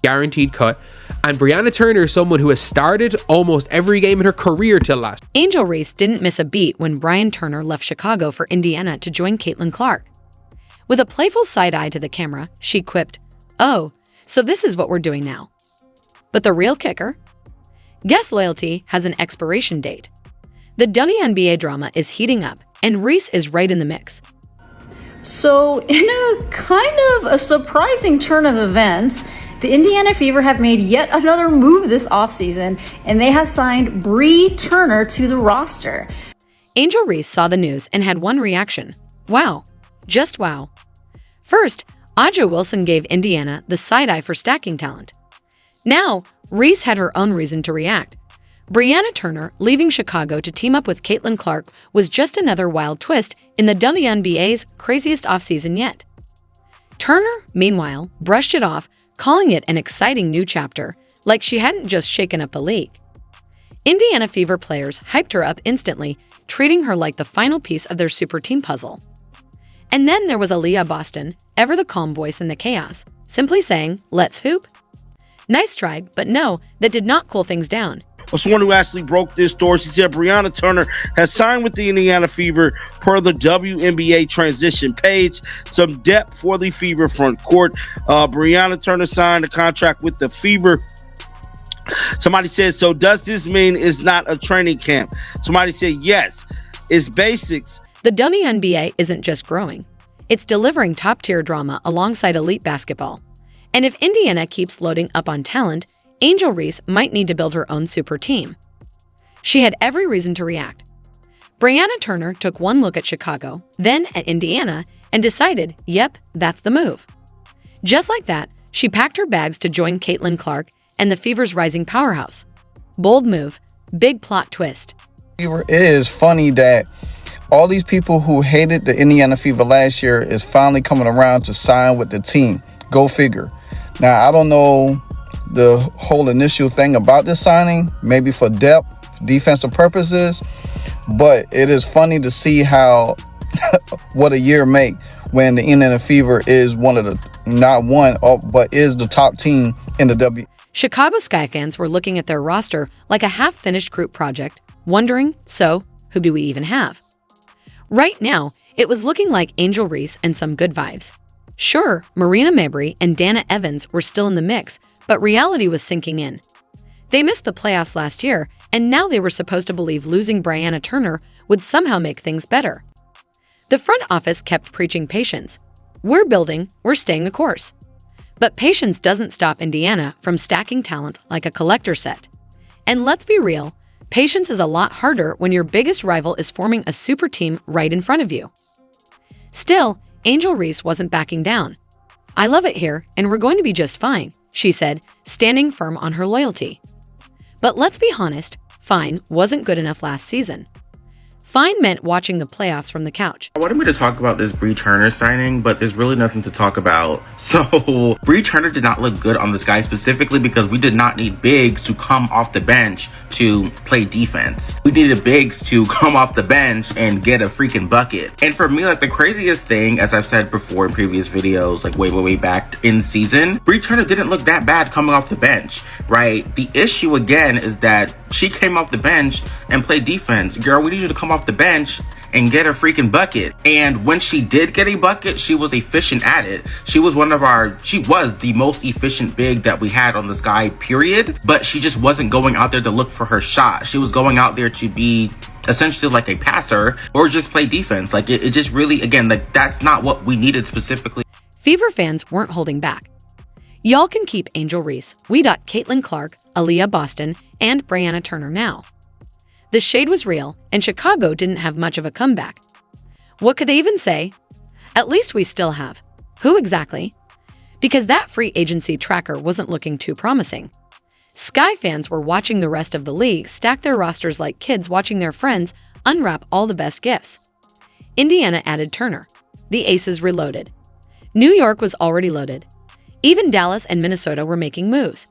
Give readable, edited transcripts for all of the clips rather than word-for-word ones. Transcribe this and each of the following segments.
guaranteed cut. And Brianna Turner is someone who has started almost every game in her career till last. Angel Reese didn't miss a beat when Brian Turner left Chicago for Indiana to join Caitlin Clark. With a playful side eye to the camera, she quipped, "Oh, so this is what we're doing now." But the real kicker? Guest loyalty has an expiration date. The WNBA drama is heating up, and Reese is right in the mix. So, in a kind of a surprising turn of events, the Indiana Fever have made yet another move this offseason, and they have signed Bree Turner to the roster. Angel Reese saw the news and had one reaction. Wow. Just wow. First, Aja Wilson gave Indiana the side-eye for stacking talent. Now, Reese had her own reason to react. Brianna Turner leaving Chicago to team up with Caitlin Clark was just another wild twist in the WNBA's craziest offseason yet. Turner, meanwhile, brushed it off, calling it an exciting new chapter, like she hadn't just shaken up the league. Indiana Fever players hyped her up instantly, treating her like the final piece of their super team puzzle. And then there was Aaliyah Boston, ever the calm voice in the chaos, simply saying, "Let's hoop." Nice try, but no, that did not cool things down. Someone who actually broke this story, she said Brianna Turner has signed with the Indiana Fever per the WNBA transition page. Some depth for the Fever front court. Brianna Turner signed a contract with the Fever. Somebody said, so does this mean it's not a training camp? Somebody said, yes, it's basics. The WNBA isn't just growing. It's delivering top-tier drama alongside elite basketball. And if Indiana keeps loading up on talent, Angel Reese might need to build her own super team. She had every reason to react. Brianna Turner took one look at Chicago, then at Indiana, and decided, yep, that's the move. Just like that, she packed her bags to join Caitlin Clark and the Fever's rising powerhouse. Bold move, big plot twist. It is funny that all these people who hated the Indiana Fever last year is finally coming around to sign with the team. Go figure. Now, I don't know the whole initial thing about this signing, maybe for depth, defensive purposes, but it is funny to see how what a year make when the Indiana Fever is one of the, not one, but is the top team in the W. Chicago Sky fans were looking at their roster like a half-finished group project, wondering, so, who do we even have? Right now, it was looking like Angel Reese and some good vibes. Sure, Marina Mabrey and Dana Evans were still in the mix, but reality was sinking in. They missed the playoffs last year, and now they were supposed to believe losing Brianna Turner would somehow make things better. The front office kept preaching patience. We're building, we're staying the course. But patience doesn't stop Indiana from stacking talent like a collector set. And let's be real, patience is a lot harder when your biggest rival is forming a super team right in front of you. Still, Angel Reese wasn't backing down. "I love it here, and we're going to be just fine," she said, standing firm on her loyalty. But let's be honest, fine wasn't good enough last season. Fine meant watching the playoffs from the couch. I wanted me to talk about this Bree Turner signing, but there's really nothing to talk about. So, Bree Turner did not look good on the Sky, specifically because we did not need bigs to come off the bench to play defense. We needed bigs to come off the bench and get a freaking bucket. And for me, like, the craziest thing, as I've said before in previous videos, like way back in the season, Bree Turner didn't look that bad coming off the bench, right? The issue again is that she came off the bench and played defense. Girl, we need you to come off the bench and get a freaking bucket. And when she did get a bucket, she was efficient at it. She was the most efficient big that we had on the Sky, period. But she just wasn't going out there to look for her shot. She was going out there to be essentially like a passer or just play defense. Like it just really, again, like that's not what we needed specifically. Fever fans weren't holding back. Y'all can keep Angel Reese. We got Caitlin Clark, Aaliyah Boston, and Brianna Turner now. The shade was real, and Chicago didn't have much of a comeback. What could they even say? At least we still have. Who exactly? Because that free agency tracker wasn't looking too promising. Sky fans were watching the rest of the league stack their rosters like kids watching their friends unwrap all the best gifts. Indiana added Turner. The Aces reloaded. New York was already loaded. Even Dallas and Minnesota were making moves.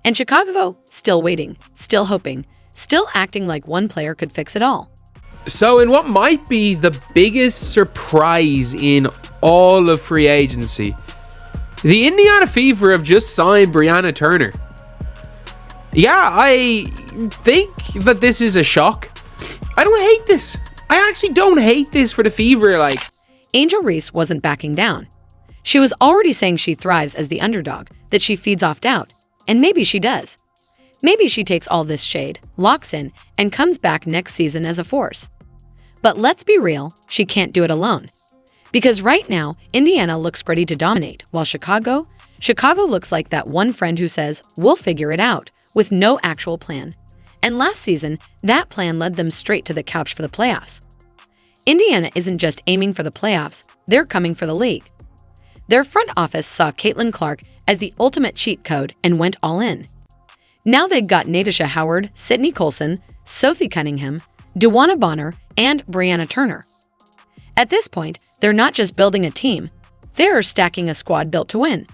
And Chicago, still waiting, still hoping, still acting like one player could fix it all. So in what might be the biggest surprise in all of free agency, The Indiana Fever have just signed Brianna Turner. Yeah, I think that this is a shock. I don't hate this. I actually don't hate this for the Fever. Like, Angel Reese wasn't backing down. She was already saying she thrives as the underdog, that she feeds off doubt. And maybe she does. Maybe she takes all this shade, locks in, and comes back next season as a force. But let's be real, she can't do it alone. Because right now, Indiana looks ready to dominate, while Chicago looks like that one friend who says, we'll figure it out, with no actual plan. And last season, that plan led them straight to the couch for the playoffs. Indiana isn't just aiming for the playoffs, they're coming for the league. Their front office saw Caitlin Clark as the ultimate cheat code and went all in. Now they've got Natasha Howard, Sydney Colson, Sophie Cunningham, DeWanna Bonner, and Brianna Turner. At this point, they're not just building a team, they're stacking a squad built to win.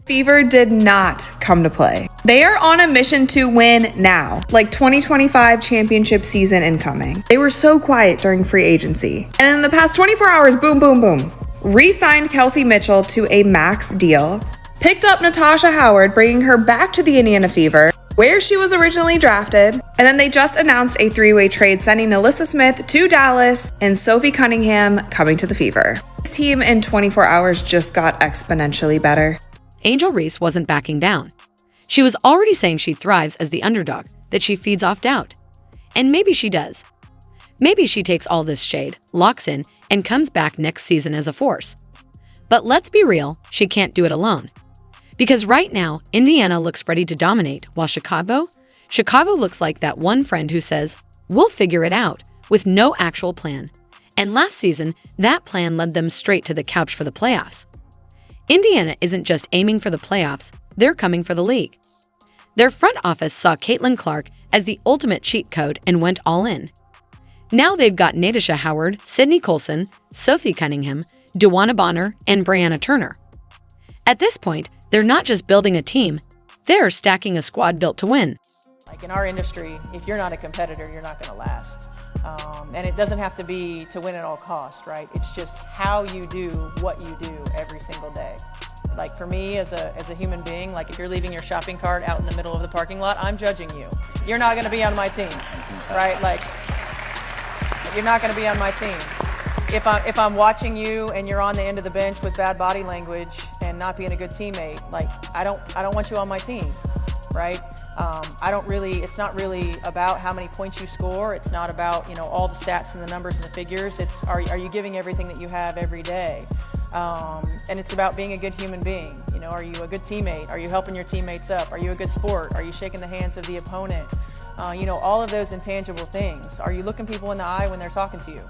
Fever did not come to play. They are on a mission to win now, like 2025 championship season incoming. They were so quiet during free agency. And in the past 24 hours, boom, boom, boom. Re-signed Kelsey Mitchell to a max deal. Picked up Natasha Howard, bringing her back to the Indiana Fever, where she was originally drafted. And then they just announced a three-way trade sending Alyssa Smith to Dallas and Sophie Cunningham coming to the Fever. This team in 24 hours just got exponentially better. Angel Reese wasn't backing down. She was already saying she thrives as the underdog, that she feeds off doubt. And maybe she does. Maybe she takes all this shade, locks in, and comes back next season as a force. But let's be real, she can't do it alone. Because right now, Indiana looks ready to dominate, while Chicago looks like that one friend who says, we'll figure it out, with no actual plan. And last season, that plan led them straight to the couch for the playoffs. Indiana isn't just aiming for the playoffs, they're coming for the league. Their front office saw Caitlin Clark as the ultimate cheat code and went all in. Now they've got Natasha Howard, Sydney Colson, Sophie Cunningham, DeWanna Bonner, and Brianna Turner. At this point, they're not just building a team, they're stacking a squad built to win. Like in our industry, if you're not a competitor, you're not going to last. And it doesn't have to be to win at all costs, right? It's just how you do what you do every single day. Like for me as a human being, like if you're leaving your shopping cart out in the middle of the parking lot, I'm judging you. You're not going to be on my team, right? Like you're not going to be on my team. If I'm watching you and you're on the end of the bench with bad body language and not being a good teammate, like I don't want you on my team, right? It's not really about how many points you score. It's not about, all the stats and the numbers and the figures. It's are you giving everything that you have every day? And it's about being a good human being. Are you a good teammate? Are you helping your teammates up? Are you a good sport? Are you shaking the hands of the opponent? All of those intangible things. Are you looking people in the eye when they're talking to you?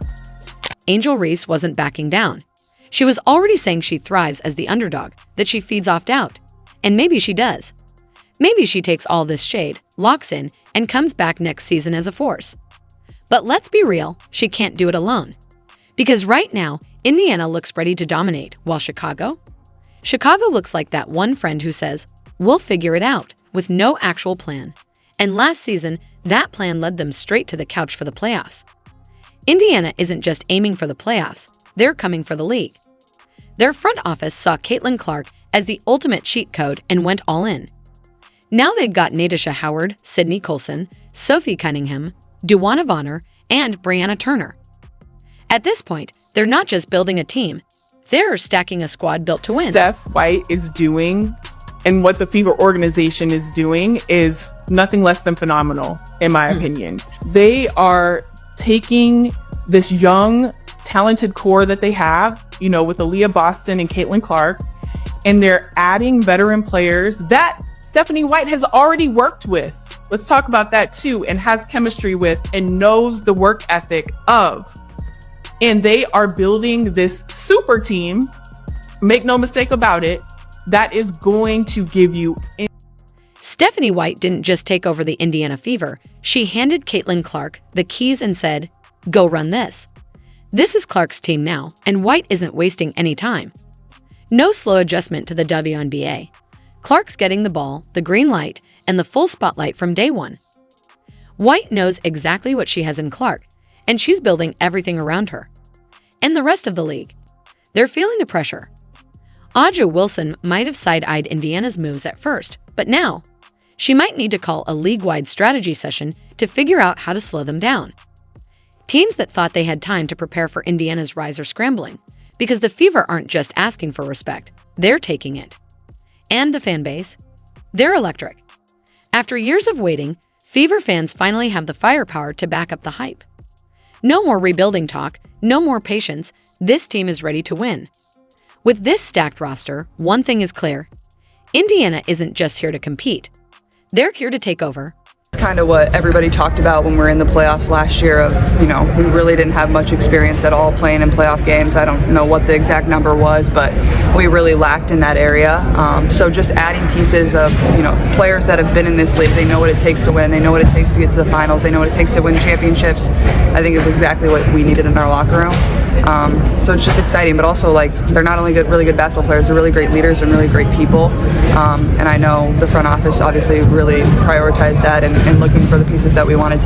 Angel Reese wasn't backing down. She was already saying she thrives as the underdog, that she feeds off doubt. And maybe she does. Maybe she takes all this shade, locks in, and comes back next season as a force. But let's be real, she can't do it alone. Because right now, Indiana looks ready to dominate, while Chicago looks like that one friend who says, we'll figure it out, with no actual plan. And last season, that plan led them straight to the couch for the playoffs. Indiana isn't just aiming for the playoffs, they're coming for the league. Their front office saw Caitlin Clark as the ultimate cheat code and went all in. Now they've got Natasha Howard, Sydney Colson, Sophie Cunningham, DeWanna Bonner, and Brianna Turner. At this point, they're not just building a team, they're stacking a squad built to win. Steph White is doing and what the Fever organization is doing is nothing less than phenomenal, in my opinion. They are taking this young, talented core that they have, with Aaliyah Boston and Caitlin Clark, and they're adding veteran players that Stephanie White has already worked with. Let's talk about that too, and has chemistry with and knows the work ethic of. And they are building this super team, make no mistake about it, that is going to give you. Stephanie White didn't just take over the Indiana Fever. She handed Caitlin Clark the keys and said, go run this. This is Clark's team now, and White isn't wasting any time. No slow adjustment to the WNBA. Clark's getting the ball, the green light, and the full spotlight from day one. White knows exactly what she has in Clark, and she's building everything around her. And the rest of the league. They're feeling the pressure. Aja Wilson might have side-eyed Indiana's moves at first, but now, she might need to call a league-wide strategy session to figure out how to slow them down. Teams that thought they had time to prepare for Indiana's rise are scrambling, because the Fever aren't just asking for respect, they're taking it. And the fan base? They're electric. After years of waiting, Fever fans finally have the firepower to back up the hype. No more rebuilding talk, no more patience, this team is ready to win. With this stacked roster, one thing is clear. Indiana isn't just here to compete. They're here to take over. It's kind of what everybody talked about when we were in the playoffs last year of, we really didn't have much experience at all playing in playoff games. I don't know what the exact number was, but we really lacked in that area. So just adding pieces of, players that have been in this league, they know what it takes to win, they know what it takes to get to the finals, they know what it takes to win championships, I think is exactly what we needed in our locker room. So it's just exciting, but also they're not only really good basketball players, they're really great leaders and really great people. And I know the front office obviously really prioritized that and looking for the pieces that we wanted to